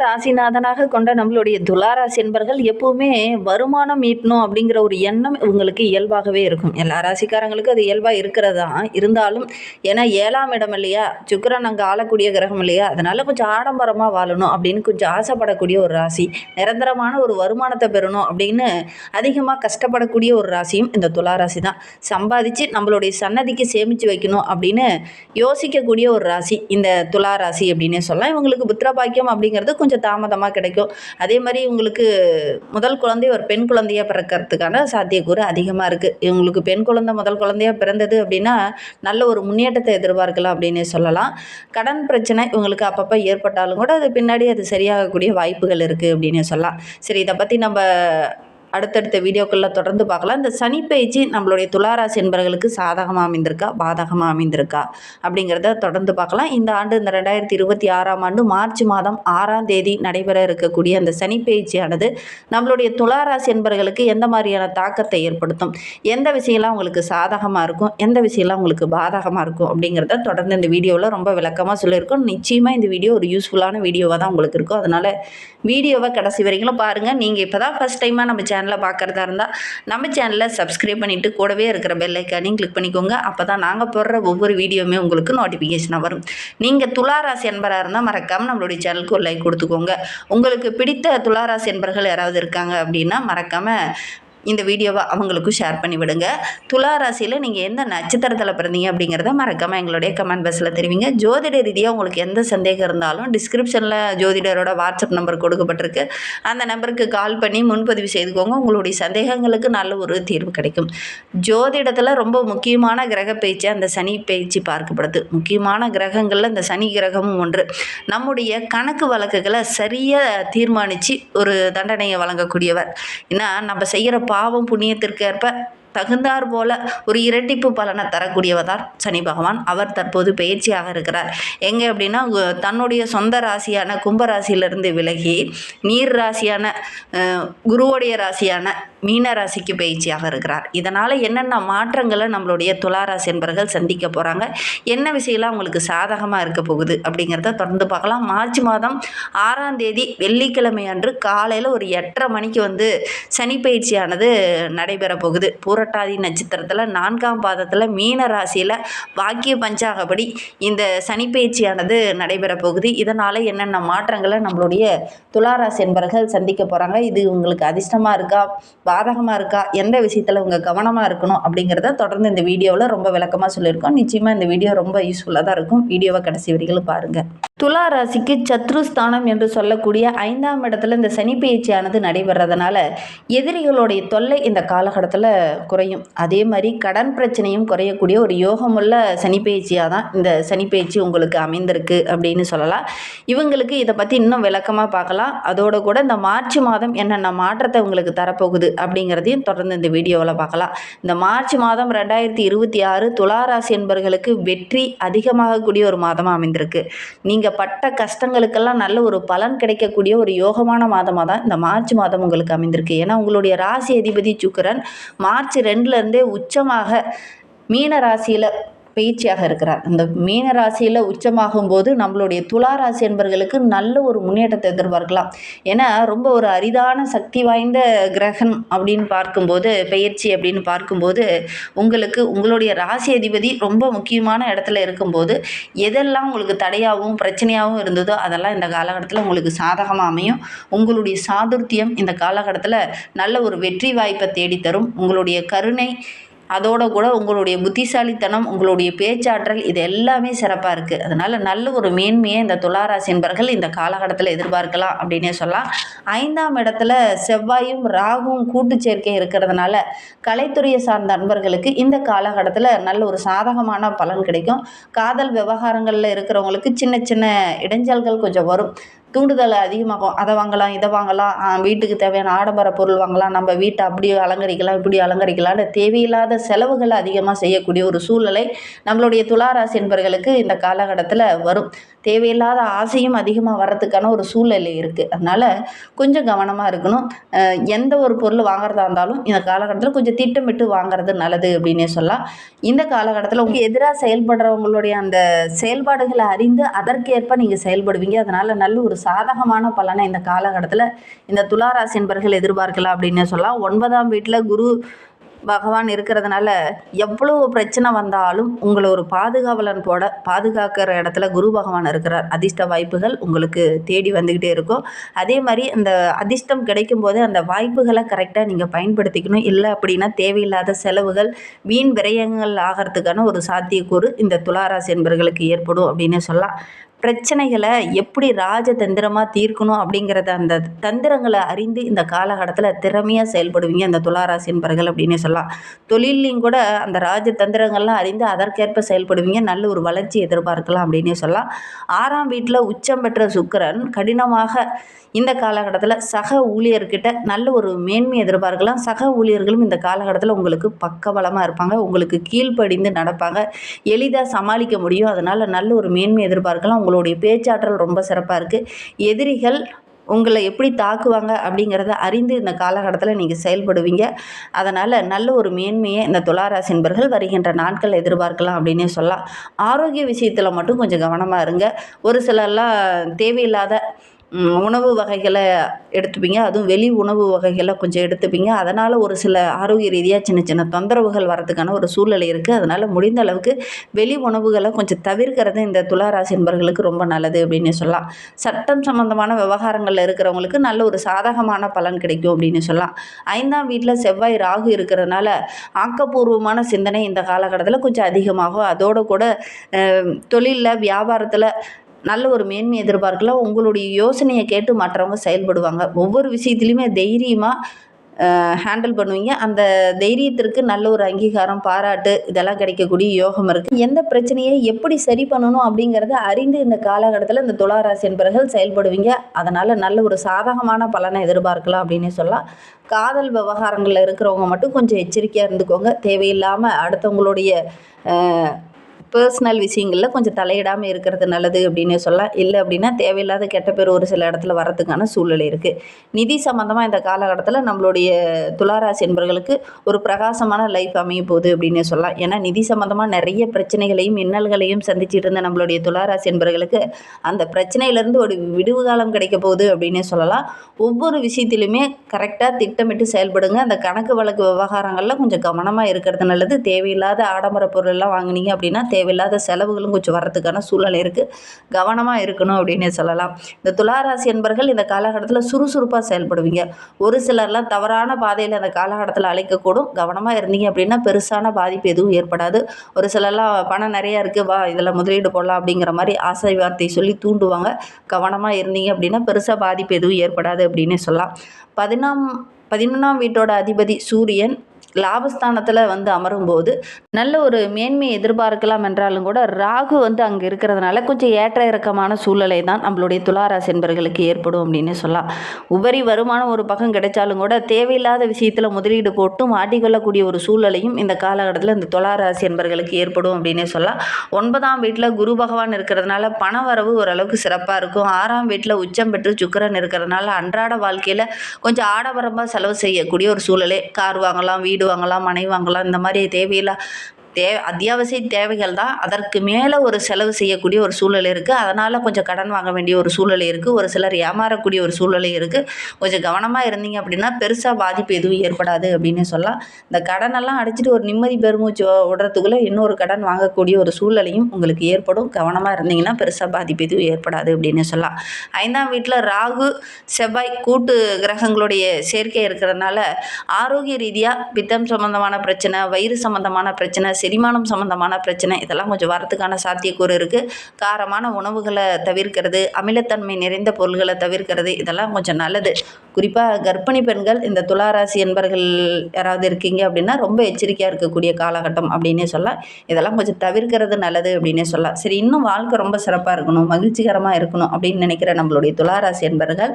ராசிநாதனாக கொண்ட நம்மளுடைய துளாராசி என்பர்கள் எப்பவுமே வருமானம் ஈட்டணும் அப்படிங்கிற ஒரு எண்ணம் இவங்களுக்கு இயல்பாகவே இருக்கும். எல்லா ராசிக்காரங்களுக்கும் அது இயல்பாக இருக்கிறதா இருந்தாலும், ஏன்னா 7ஆம் இடம் இல்லையா, சுக்கிரன் அங்கே ஆளக்கூடிய கிரகம் இல்லையா, அதனால கொஞ்சம் ஆடம்பரமாக வாழணும் அப்படின்னு கொஞ்சம் ஆசைப்படக்கூடிய ஒரு ராசி. நிரந்தரமான ஒரு வருமானத்தை பெறணும் அப்படின்னு அதிகமாக கஷ்டப்படக்கூடிய ஒரு ராசியும் இந்த துளாராசி தான். சம்பாதிச்சு நம்மளுடைய சன்னதிக்கு சேமித்து வைக்கணும் அப்படின்னு யோசிக்கக்கூடிய ஒரு ராசி இந்த துளாராசி அப்படின்னே சொல்லலாம். இவங்களுக்கு புத்திரபாக்கியம் அப்படிங்கிறது கொஞ்சம் தாமதமாக கிடைக்கும். அதே மாதிரி இவங்களுக்கு முதல் குழந்தை ஒரு பெண் குழந்தையாக பிறக்கிறதுக்கான சாத்தியக்கூறு அதிகமாக இருக்குது. இவங்களுக்கு பெண் குழந்தை முதல் குழந்தையாக பிறந்தது அப்படின்னா நல்ல ஒரு முன்னேற்றத்தை எதிர்பார்க்கலாம் அப்படின்னு சொல்லலாம். கடன் பிரச்சனை இவங்களுக்கு அப்பப்போ ஏற்பட்டாலும் கூட அது பின்னாடி அது சரியாகக்கூடிய வாய்ப்புகள் இருக்குது அப்படின்னு சொல்லலாம். சரி, இதை பற்றி நம்ம அடுத்தடுத்த வீடியோக்களில் தொடர்ந்து பார்க்கலாம். இந்த சனி பயிற்சி நம்மளுடைய துளாராசி என்பவர்களுக்கு சாதகமாக அமைந்திருக்கா, பாதகமாக அமைந்திருக்கா அப்படிங்கிறத தொடர்ந்து பார்க்கலாம். இந்த ஆண்டு இந்த 2026ஆம் ஆண்டு மார்ச் மாதம் 6ஆம் தேதி நடைபெற இருக்கக்கூடிய அந்த சனி பயிற்சியானது நம்மளுடைய துளாராசி என்பவர்களுக்கு எந்த மாதிரியான தாக்கத்தை ஏற்படுத்தும், எந்த விஷயம்லாம் உங்களுக்கு சாதகமாக இருக்கும், எந்த விஷயம்லாம் உங்களுக்கு பாதகமாக இருக்கும் அப்படிங்கிறத தொடர்ந்து இந்த வீடியோவில் ரொம்ப விளக்கமாக சொல்லியிருக்கோம். நிச்சயமாக இந்த வீடியோ ஒரு யூஸ்ஃபுல்லான வீடியோவாக தான் உங்களுக்கு இருக்கும். அதனால் வீடியோவை கடைசி வரைக்கும் பாருங்கள். நீங்கள் இப்போ தான் ஃபஸ்ட் டைமாக நம்ம சேனலை பார்க்குறதா இருந்தால் நம்ம சேனலை சப்ஸ்கிரைப் பண்ணிவிட்டு கூடவே இருக்கிற பெல் ஐக்கானையும் கிளிக் பண்ணிக்கோங்க. அப்போ தான் நாங்கள் போடுற ஒவ்வொரு வீடியோவுமே உங்களுக்கு நோட்டிஃபிகேஷனாக வரும். நீங்கள் துளாராசி என்பராக இருந்தால் மறக்காமல் நம்மளுடைய சேனலுக்கு ஒரு லைக் கொடுத்துக்கோங்க. உங்களுக்கு பிடித்த துளாராசி என்பர்கள் யாராவது இருக்காங்க அப்படின்னா மறக்காமல் இந்த வீடியோவை அவங்களுக்கும் ஷேர் பண்ணி விடுங்க. துலா ராசியில் நீங்கள் எந்த நட்சத்திரத்தில் பிறந்தீங்க அப்படிங்கிறத மறக்காமல் எங்களுடைய கமெண்ட் பாக்ஸில் தெரிவிங்க. ஜோதிட ரீதியாக உங்களுக்கு எந்த சந்தேகம் இருந்தாலும் டிஸ்கிரிப்ஷனில் ஜோதிடரோட வாட்ஸ்அப் நம்பர் கொடுக்கப்பட்டிருக்கு. அந்த நம்பருக்கு கால் பண்ணி முன்பதிவு செய்துக்கோங்க. உங்களுடைய சந்தேகங்களுக்கு நல்ல ஒரு தீர்வு கிடைக்கும். ஜோதிடத்தில் ரொம்ப முக்கியமான கிரக பயிற்சி அந்த சனி பயிற்சி பார்க்கப்படுது. முக்கியமான கிரகங்களில் இந்த சனி கிரகமும் ஒன்று. நம்முடைய கணக்கு வழக்குகளை சரியாக தீர்மானித்து ஒரு தண்டனையை வழங்கக்கூடியவர். ஏன்னா நம்ம செய்கிற பாவம் புண்ணியத்திற்கு ஏற்ப தகுந்தார் போல ஒரு இரட்டிப்பு பலனை தரக்கூடியவர் சனி பகவான். அவர் தற்போது பயிற்சியாக இருக்கிறார். எங்கே அப்படின்னா தன்னுடைய சொந்த ராசியான கும்பராசியிலிருந்து விலகி நீர் ராசியான குருவுடைய ராசியான மீன ராசிக்கு பயிற்சியாக இருக்கிறார். இதனால் என்னென்ன மாற்றங்களை நம்மளுடைய துளாராசி என்பர்கள் சந்திக்க போகிறாங்க, என்ன விஷயம்லாம் அவங்களுக்கு சாதகமாக இருக்க போகுது அப்படிங்கிறத தொடர்ந்து பார்க்கலாம். மார்ச் மாதம் 6ஆம் தேதி வெள்ளிக்கிழமை அன்று காலையில் ஒரு 8:30 மணிக்கு சனி பயிற்சியானது நடைபெற போகுது. பூரட்டாதி நட்சத்திரத்தில் 4ஆம் பாதத்தில் மீன ராசியில் வாக்கிய பஞ்சாகப்படி இந்த சனி பயிற்சியானது நடைபெற போகுது. இதனால் என்னென்ன மாற்றங்களை நம்மளுடைய துளாராசி என்பர்கள் சந்திக்க போகிறாங்க, இது உங்களுக்கு அதிர்ஷ்டமாக இருக்கா, பாதகமாக இருக்கா, எந்த விஷயத்தில் உங்க கவனமாக இருக்கணும் அப்படிங்கிறத தொடர்ந்து இந்த வீடியோவில் ரொம்ப விளக்கமாக சொல்லியிருக்கோம். நிச்சயமாக இந்த வீடியோ ரொம்ப யூஸ்ஃபுல்லாக தான் இருக்கும். வீடியோவை கடைசி வரைக்கும் பாருங்கள். துலா ராசிக்கு சத்ருஸ்தானம் என்று சொல்லக்கூடிய 5ஆம் இடத்துல இந்த சனி பயிற்சியானது நடைபெறதுனால எதிரிகளுடைய தொல்லை இந்த காலகட்டத்தில் குறையும். அதே மாதிரி கடன் பிரச்சனையும் குறையக்கூடிய ஒரு யோகமுள்ள சனி பயிற்சியாக தான் இந்த சனி பயிற்சி உங்களுக்கு அமைந்திருக்கு அப்படின்னு சொல்லலாம். இவங்களுக்கு இதை பற்றி இன்னும் விளக்கமாக பார்க்கலாம். அதோடு கூட இந்த மார்ச் மாதம் என்னென்ன மாற்றத்தை உங்களுக்கு தரப்போகுது அப்படிங்கிறதையும் தொடர்ந்து இந்த வீடியோவில் பார்க்கலாம். இந்த மார்ச் மாதம் 2026 துளாராசி என்பவர்களுக்கு வெற்றி அதிகமாகக்கூடிய ஒரு மாதமாக அமைந்திருக்கு. நீங்கள் பட்ட கஷ்டங்களுக்கெல்லாம் நல்ல ஒரு பலன் கிடைக்கக்கூடிய ஒரு யோகமான மாதமாக தான் இந்த மார்ச் மாதம் உங்களுக்கு அமைந்திருக்கு. ஏன்னா உங்களுடைய ராசி அதிபதி சுக்கிரன் மார்ச் 2லேருந்தே உச்சமாக மீன ராசியில் பயிற்சியாக இருக்கிறார். அந்த மீன ராசியில் உச்சமாகும் போது நம்மளுடைய துலா ராசி என்பவர்களுக்கு நல்ல ஒரு முன்னேற்றத்தை எதிர்பார்க்கலாம். ஏன்னா ரொம்ப ஒரு அரிதான சக்தி வாய்ந்த கிரகம் அப்படின்னு பார்க்கும்போது, பயிற்சி அப்படின்னு பார்க்கும்போது உங்களுக்கு உங்களுடைய ராசி அதிபதி ரொம்ப முக்கியமான இடத்துல இருக்கும்போது எதெல்லாம் உங்களுக்கு தடையாகவும் பிரச்சனையாகவும் இருந்ததோ அதெல்லாம் இந்த காலகட்டத்தில் உங்களுக்கு சாதகமாக அமையும். உங்களுடைய சாதுர்த்தியம் இந்த காலகட்டத்தில் நல்ல ஒரு வெற்றி வாய்ப்பை தேடித்தரும். உங்களுடைய கருணை, அதோட கூட உங்களுடைய புத்திசாலித்தனம், உங்களுடைய பேச்சாற்றல், இது எல்லாமே சிறப்பாக இருக்குது. அதனால் நல்ல ஒரு மேன்மையை இந்த துளாராசி என்பர்கள் இந்த காலகட்டத்தில் எதிர்பார்க்கலாம் அப்படின்னே சொல்லலாம். 5ஆம் இடத்துல செவ்வாயும் ராகுவும் கூட்டு சேர்க்கை இருக்கிறதுனால கலைத்துறையை சார்ந்த நண்பர்களுக்கு இந்த காலகட்டத்தில் நல்ல ஒரு சாதகமான பலன் கிடைக்கும். காதல் விவகாரங்களில் இருக்கிறவங்களுக்கு சின்ன சின்ன இடைஞ்சல்கள் கொஞ்சம் வரும். தூண்டுதல் அதிகமாகும். அதை வாங்கலாம், இதை வாங்கலாம், வீட்டுக்கு தேவையான ஆடம்பர பொருள் வாங்கலாம், நம்ம வீட்டை அப்படி அலங்கரிக்கலாம், இப்படி அலங்கரிக்கலாம்னு தேவையில்லாத செலவுகளை அதிகமாக செய்யக்கூடிய ஒரு சூழ்நிலை நம்மளுடைய துளாராசி என்பவர்களுக்கு இந்த காலகட்டத்தில் வரும். தேவையில்லாத ஆசையும் அதிகமாக வர்றதுக்கான ஒரு சூழ்நிலை இருக்குது. அதனால் கொஞ்சம் கவனமாக இருக்கணும். எந்த ஒரு பொருள் வாங்குறதா இருந்தாலும் இந்த காலகட்டத்தில் கொஞ்சம் திட்டமிட்டு வாங்குறது நல்லது அப்படின்னே சொல்லலாம். இந்த காலகட்டத்தில் உங்களுக்கு எதிராக செயல்படுறவங்களுடைய அந்த செயல்பாடுகளை அறிந்து அதற்கேற்ப நீங்கள் செயல்படுவீங்க. அதனால் நல்ல ஒரு சாதகமான பலனை இந்த காலகட்டத்தில் இந்த துளாராசி என்பர்கள் எதிர்பார்க்கலாம் அப்படின்னு சொல்லலாம். 9ஆம் வீட்டில் குரு பகவான் இருக்கிறதுனால எவ்வளோ பிரச்சனை வந்தாலும் உங்களை ஒரு பாதுகாக்கிற இடத்துல குரு பகவான் இருக்கிறார். அதிர்ஷ்ட வாய்ப்புகள் உங்களுக்கு தேடி வந்துக்கிட்டே இருக்கும். அதே மாதிரி அந்த அதிர்ஷ்டம் கிடைக்கும் போது அந்த வாய்ப்புகளை கரெக்டாக நீங்கள் பயன்படுத்திக்கணும். இல்லை அப்படின்னா தேவையில்லாத செலவுகள் வீண் விரயங்கள் ஆகிறதுக்கான ஒரு சாத்தியக்கூறு இந்த துளாராசி என்பர்களுக்கு ஏற்படும் அப்படின்னு சொல்லலாம். பிரச்சனைகளை எப்படி ராஜதந்திரமாக தீர்க்கணும் அப்படிங்கிறத அந்த தந்திரங்களை அறிந்து இந்த காலகட்டத்தில் திறமையாக செயல்படுவீங்க இந்த துளாராசி என்பர்கள் அப்படின்னு சொல்லலாம். தொழிலையும் கூட அந்த ராஜதந்திரங்கள்லாம் அறிந்து அதற்கேற்ப செயல்படுவீங்க. நல்ல ஒரு வளர்ச்சி எதிர்பார்க்கலாம் அப்படின்னு சொல்லலாம். 6ஆம் வீட்டில் உச்சம் பெற்ற சுக்கிரன் கடினமாக இந்த காலகட்டத்தில் சக ஊழியர்கிட்ட நல்ல ஒரு மேன்மை எதிர்பார்க்கலாம். சக ஊழியர்களும் இந்த காலகட்டத்தில் உங்களுக்கு பக்கபலமாக இருப்பாங்க. உங்களுக்கு கீழ்ப்படிந்து நடப்பாங்க. எளிதாக சமாளிக்க முடியும். அதனால் நல்ல ஒரு மேன்மை எதிர்பார்க்கலாம். உங்களுடைய பேச்சாற்றல் ரொம்ப சிறப்பாக இருக்குது. எதிரிகள் உங்களை எப்படி தாக்குவாங்க அப்படிங்கிறத அறிந்து இந்த காலகட்டத்தில் நீங்கள் செயல்படுவீங்க. அதனால் நல்ல ஒரு மேன்மையை இந்த துளாராசி என்பர்கள் வருகின்ற நாட்கள் எதிர்பார்க்கலாம் அப்படின்னே சொல்லலாம். ஆரோக்கிய விஷயத்தில் மட்டும் கொஞ்சம் கவனமாக இருங்க. ஒரு சிலர்லாம் தேவையில்லாத உணவு வகைகளை எடுத்துப்பீங்க. அதுவும் வெளி உணவு வகைகளை கொஞ்சம் எடுத்துப்பீங்க. அதனால் ஒரு சில ஆரோக்கிய ரீதியாக சின்ன சின்ன தொந்தரவுகள் வரதுக்கான ஒரு சூழ்நிலை இருக்குது. அதனால் முடிந்த அளவுக்கு வெளி உணவுகளை கொஞ்சம் தவிர்க்கிறது இந்த துளாராசி என்பர்களுக்கு ரொம்ப நல்லது அப்படின்னு சொல்லலாம். சட்டம் சம்பந்தமான விவகாரங்களில் இருக்கிறவங்களுக்கு நல்ல ஒரு சாதகமான பலன் கிடைக்கும் அப்படின்னு சொல்லலாம். 5ஆம் வீட்டில் செவ்வாய் ராகு இருக்கிறதுனால ஆக்கப்பூர்வமான சிந்தனை இந்த காலகட்டத்தில் கொஞ்சம் அதிகமாகும். அதோடு கூட தொழிலில் வியாபாரத்தில் நல்ல ஒரு மேன்மை எதிர்பார்க்கலாம். உங்களுடைய யோசனையை கேட்டு மற்றவங்க செயல்படுவாங்க. ஒவ்வொரு விஷயத்துலையுமே தைரியமாக ஹேண்டில் பண்ணுவீங்க. அந்த தைரியத்திற்கு நல்ல ஒரு அங்கீகாரம், பாராட்டு இதெல்லாம் கிடைக்கக்கூடிய யோகம் இருக்குது. எந்த பிரச்சனையை எப்படி சரி பண்ணணும் அப்படிங்கிறத அறிந்து இந்த காலகட்டத்தில் இந்த துளாராசி என்பவர்கள் செயல்படுவீங்க. அதனால் நல்ல ஒரு சாதகமான பலனை எதிர்பார்க்கலாம் அப்படின்னு சொல்லலாம். காதல் விவகாரங்களில் இருக்கிறவங்க மட்டும் கொஞ்சம் எச்சரிக்கையாக இருந்துக்கோங்க. தேவையில்லாமல் அடுத்தவங்களுடைய பர்சனல் விஷயங்களில் கொஞ்சம் தலையிடாமல் இருக்கிறது நல்லது அப்படின்னு சொல்லலாம். இல்லை அப்படின்னா தேவையில்லாத கெட்ட பேர் ஒரு சில இடத்துல வரதுக்கான சூழ்நிலை இருக்குது. நிதி சம்மந்தமாக இந்த காலகட்டத்தில் நம்மளுடைய துளாராசி என்பவர்களுக்கு ஒரு பிரகாசமான லைஃப் அமைய போகுது அப்படின்னு சொல்லலாம். ஏன்னா நிதி சம்மந்தமாக நிறைய பிரச்சனைகளையும் இன்னல்களையும் சந்திச்சுட்டு இருந்த நம்மளுடைய துளாராசி என்பவர்களுக்கு அந்த பிரச்சனையிலேருந்து ஒரு விடுவு காலம் கிடைக்க போகுது அப்படின்னு சொல்லலாம். ஒவ்வொரு விஷயத்திலுமே கரெக்டாக திட்டமிட்டு செயல்படுங்க. அந்த கணக்கு வழக்கு விவகாரங்களில் கொஞ்சம் கவனமாக இருக்கிறது நல்லது. தேவையில்லாத ஆடம்பர பொருளெல்லாம் வாங்கினீங்க அப்படின்னா தேவையில்லாத செலவுகளும் கொஞ்சம் வர்றதுக்கான சூழ்நிலை இருக்குது. கவனமாக இருக்கணும் அப்படின்னு சொல்லலாம். இந்த துளாராசி என்பர்கள் இந்த காலகட்டத்தில் சுறுசுறுப்பாக செயல்படுவீங்க. ஒரு சிலர்லாம் தவறான பாதையில் அந்த காலகட்டத்தில் அழைக்கக்கூடும். கவனமாக இருந்தீங்க அப்படின்னா பெருசான பாதிப்பு எதுவும் ஏற்படாது. ஒரு சிலர்லாம் பணம் நிறையா இருக்குது, வா இதில் முதலீடு போடலாம் அப்படிங்கிற மாதிரி ஆசை வார்த்தை சொல்லி தூண்டுவாங்க. கவனமாக இருந்தீங்க அப்படின்னா பெருசாக பாதிப்பு எதுவும் ஏற்படாது அப்படின்னு சொல்லலாம். 11ஆம் வீட்டோட அதிபதி சூரியன் லாபஸ்தானத்தில் அமரும்போது நல்ல ஒரு மேன்மையை எதிர்பார்க்கலாம் என்றாலும் கூட ராகு அங்கே இருக்கிறதுனால கொஞ்சம் ஏற்ற இறக்கமான சூழ்நிலை தான் நம்மளுடைய துளாராசி என்பர்களுக்கு ஏற்படும் அப்படின்னு சொல்லலாம். உபரி வருமானம் ஒரு பக்கம் கிடைச்சாலும் கூட தேவையில்லாத விஷயத்தில் முதலீடு போட்டு மாட்டிக்கொள்ளக்கூடிய ஒரு சூழ்நிலையும் இந்த காலகட்டத்தில் இந்த துளாராசி என்பர்களுக்கு ஏற்படும் அப்படின்னு சொல்லலாம். 9ஆம் வீட்டில் குரு பகவான் இருக்கிறதுனால பண வரவு ஓரளவுக்கு சிறப்பாக இருக்கும். 6ஆம் வீட்டில் உச்சம் பெற்று சுக்கிரன் இருக்கிறதுனால அன்றாட வாழ்க்கையில் கொஞ்சம் ஆடம்பரமாக செலவு செய்யக்கூடிய ஒரு சூழ்நிலை. கார் வாங்கலாம், வீடு வாங்கலாம், மனை வாங்கலாம். இந்த மாதிரி அத்தியாவசிய தேவைகள் தான். அதற்கு மேலே ஒரு செலவு செய்யக்கூடிய ஒரு சூழ்நிலை இருக்குது. அதனால் கொஞ்சம் கடன் வாங்க வேண்டிய ஒரு சூழ்நிலை இருக்குது. ஒரு சிலர் ஏமாறக்கூடிய ஒரு சூழ்நிலை இருக்குது. கொஞ்சம் கவனமாக இருந்தீங்க அப்படின்னா பெருசாக பாதிப்பு எதுவும் ஏற்படாது அப்படின்னு சொல்லலாம். இந்த கடனெல்லாம் அடைச்சிட்டு ஒரு நிம்மதி பெருமூச்சு விடுறதுக்குள்ளே இன்னொரு கடன் வாங்கக்கூடிய ஒரு சூழ்நிலையும் உங்களுக்கு ஏற்படும். கவனமாக இருந்தீங்கன்னா பெருசாக பாதிப்பு எதுவும் ஏற்படாது அப்படின்னு சொல்லலாம். 5ஆம் வீட்டில் ராகு செவ்வாய் கூட்டு கிரகங்களுடைய சேர்க்கை இருக்கிறதுனால ஆரோக்கிய ரீதியாக பித்தம் சம்பந்தமான பிரச்சனை, வயிறு சம்பந்தமான பிரச்சனை, செரிமானம் சம்பந்தமான பிரச்சனை இதெல்லாம் கொஞ்சம் வரத்துக்கான சாத்தியக்கூறு இருக்குது. காரமான உணவுகளை தவிர்க்கிறது, அமிலத்தன்மை நிறைந்த பொருள்களை தவிர்க்கிறது இதெல்லாம் கொஞ்சம் நல்லது. குறிப்பாக கர்ப்பிணி பெண்கள் இந்த துளாராசி என்பர்கள் யாராவது இருக்கீங்க அப்படின்னா ரொம்ப எச்சரிக்கையாக இருக்கக்கூடிய காலகட்டம் அப்படின்னே சொல்லலாம். இதெல்லாம் கொஞ்சம் தவிர்க்கிறது நல்லது அப்படின்னே சொல்லலாம். சரி, இன்னும் வாழ்க்கை ரொம்ப சிறப்பாக இருக்கணும், மகிழ்ச்சிகரமாக இருக்கணும் அப்படின்னு நினைக்கிற நம்மளுடைய துளாராசி என்பர்கள்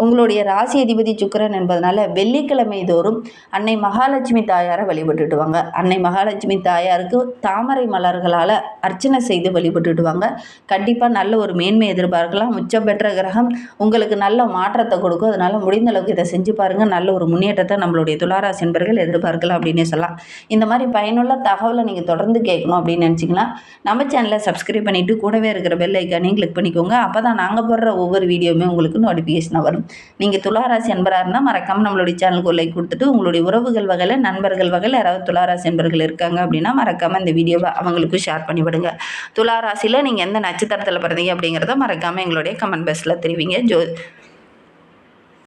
உங்களுடைய ராசி அதிபதி சுக்கிரன் என்பதனால வெள்ளிக்கிழமை தோறும் அன்னை மகாலட்சுமி தாயாரை வழிபட்டுட்டு வாங்க. அன்னை மகாலட்சுமி தாயாருக்கு தாமரை மலர்களால் அர்ச்சனை செய்து வழிபட்டுட்டு வாங்க. கண்டிப்பாக நல்ல ஒரு மேன்மை எதிர்பார்க்கலாம். உச்சம் பெற்ற கிரகம் உங்களுக்கு நல்ல மாற்றத்தை கொடுக்கும். அதனால் முடிந்த அளவுக்கு இதை செஞ்சு பாருங்கள். நல்ல ஒரு முன்னேற்றத்தை நம்மளுடைய துளாராசி என்பர்கள் எதிர்பார்க்கலாம் அப்படின்னு சொல்லலாம். இந்த மாதிரி பயனுள்ள தகவலை நீங்கள் தொடர்ந்து கேட்கணும் அப்படின்னு நினச்சிங்கன்னா நம்ம சேனலை சப்ஸ்கிரைப் பண்ணிவிட்டு கூடவே இருக்கிற பெல் ஐக்கானையும் கிளிக் பண்ணிக்கோங்க. அப்போ தான் நாங்கள் போடுற ஒவ்வொரு வீடியோவுமே உங்களுக்கு நோட்டிஃபிகேஷனாக வரும். நீங்கள் துளாராசி என்பராக இருந்தால் மறக்காமல் நம்மளுடைய சேனலுக்கு ஒரு லைக் கொடுத்துட்டு உங்களுடைய உறவுகள் வகையில் நண்பர்கள் வகையில் யாராவது துளாராசி என்பர்கள் இருக்காங்க அப்படின்னா மறக்காமல் இந்த வீடியோவை அவங்களுக்கும் ஷேர் பண்ணிவிடுங்க. துளாராசியில் நீங்கள் எந்த நட்சத்திரத்தில் பிறந்தீங்க அப்படிங்கிறத மறக்காமல் எங்களுடைய கமெண்ட் பாக்ஸில் தெரிவிங்க.